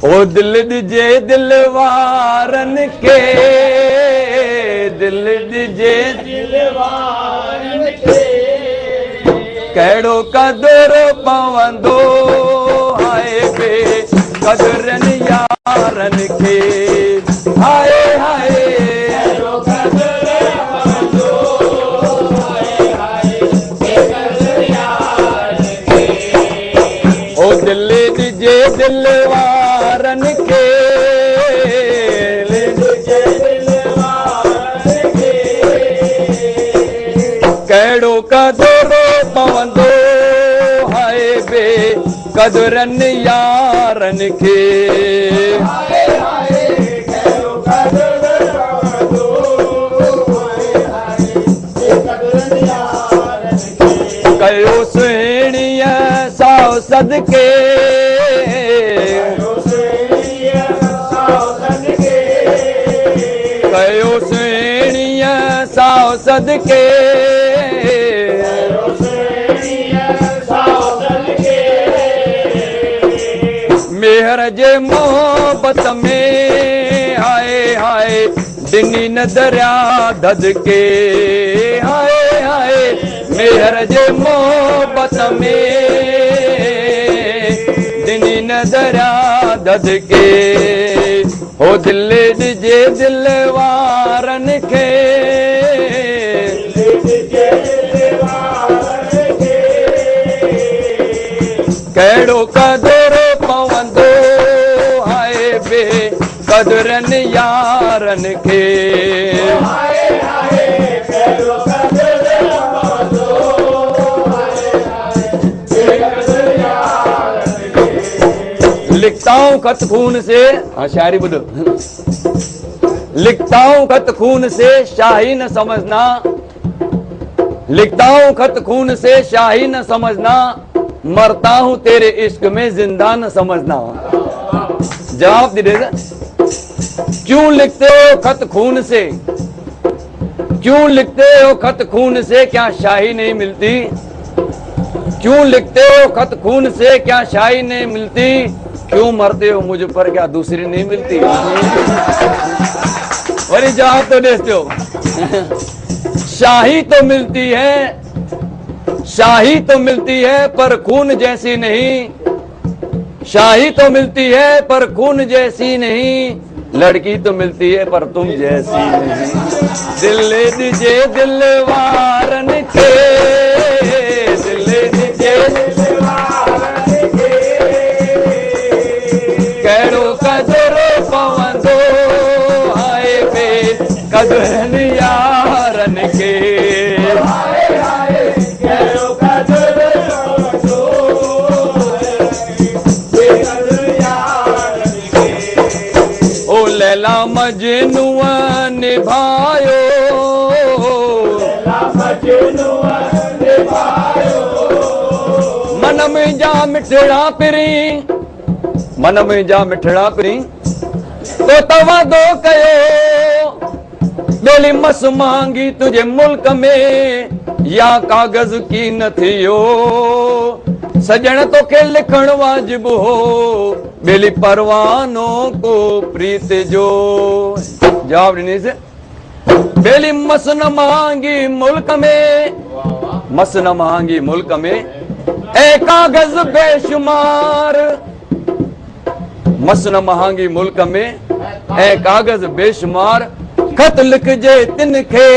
ओ दिल ॾिजे दिल वारन के, दिल ॾिजे दिल वारन के, कहिड़ो कदुर पवंदो हाय बे कदुरनि यारन के, हाय हाय कहिड़ो कदुर पवंदो हाय हाय बे कदुर यारन के, ओ दिल ॾिजे दिल वारन के, कहिड़ो कदुर पवंदो हाय बे कदुरनि यारन के, कहिड़ो कदुर पवंदो हाय हाय बे कदुरनि यारन के, कयो सुहिणीअ साओ सदके, कयो सुहिणीअ साओ सदके, मेहर जे मोहब्बत में हाय हाय ॾिनी न दरिया धदके, हाय हाय मेहर जे मोहब्बत में ॾिनी न दरिया धदके, हो दिल ॾिजे दिल वारन खे, कहिड़ो कदुर पवंदो हाय बे कदुरनि यारन खे, कहिड़ो कदुर पवंदो हाय हाय बे कदुरनि यारन के, लिखता हूं खत खून से, हाँ शायरी ॿुधो, लिखता हूं खत खून से शाही न समझना, लिखता हूं खत खून से शाही न समझना, मरता हूं तेरे इश्क में जिंदा न समझना। जवाब दीजिए, क्यों लिखते हो खत खून से, क्यों लिखते हो खत खून से, क्या शाही नहीं मिलती, क्यों लिखते हो खत खून से, क्या शाही नहीं मिलती, क्यों मरते हो मुझ पर, क्या दूसरी नहीं मिलती। और जवाब तो देते हो, शाही तो मिलती है, शाही तो मिलती है पर खून जैसी नहीं, शाही तो मिलती है पर खून जैसी नहीं, लड़की तो मिलती है पर तुम जैसी नहीं, दिल दीजे दिल वारन के, दिल दीजे दिल वारन के, कहिड़ो कदुर पवंदो हाय बे कदुरनि यारन के, लैला मजनूअ निभायो, मन में जा मिठड़ा पिरी, मन में जा मिठड़ा पिरी, तो तवादो कयो ॿेली मस मांगी तुझे मुल्क में, या कागज़ की न थियो, सजण तोखे लिखण वाजिब हो, ॿेली परवानो को प्रीत जो। जवाब ॾिनी से, ॿेली मस न मांगी मुल्क में, मस न मांगी मुल्क में, ऐं कागज़ बेशुमार, मस न मांगी मुल्क में, ऐं कागज़ बेशुमार, खत लिखजे तिन खे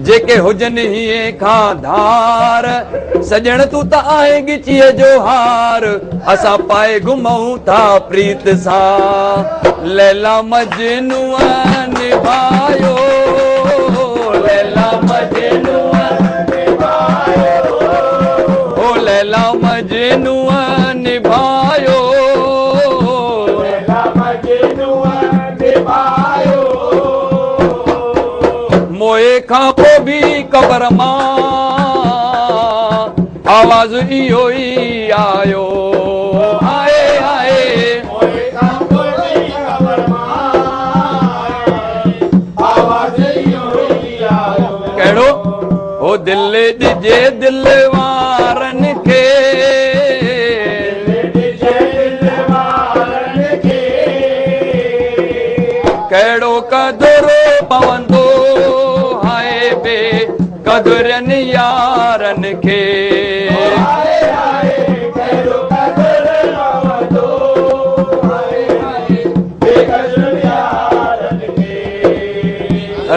जेके हुजनि हीअं खां धार, सजण तूं त आहे गिचीअ जो हार, असां पाए घुमऊं था प्रीत सां, लैला मजनूअ निभायो, लैला मजनूअ निभायो, ओ लैला मजनूअ निभायो, लैला मजनूअ निभायो, मोए खां पोइ बि क़बर मां आवाज़ इहो ई आयो, आए आए मोए खां पोइ बि क़बर मां आवाज़ इहो ई आयो, कहिड़ो हो दिल ॾिजे दिल वारन खे, दिल ॾिजे दिल वारन खे, कहिड़ो कदुरु पवंदो हाय बे कदुरनि यारनि खे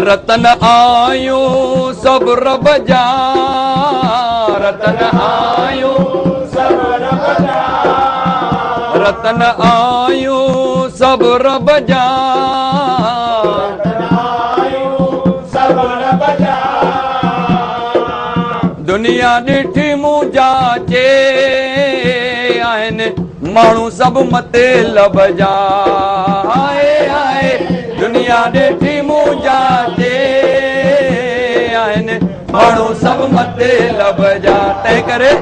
रतन आयूं सभु रब जा रतन आयूं सभु रब जा रतन आयूं सभु रब जा दुनिया ॾिठी मूं जाचे आहिनि माण्हू सभु मथे लब जा दुनिया ॾिठी मूं जाचे आहिनि माण्हू सभु मथे लब जा तंहिं करे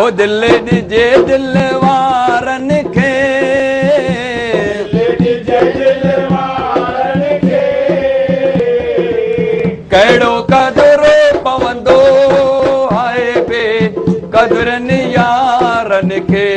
ओ दिल ॾिजे दिल वारनि खे कहिड़ो कदुरु पवंदो हाय बे कदुरनि यारनि खे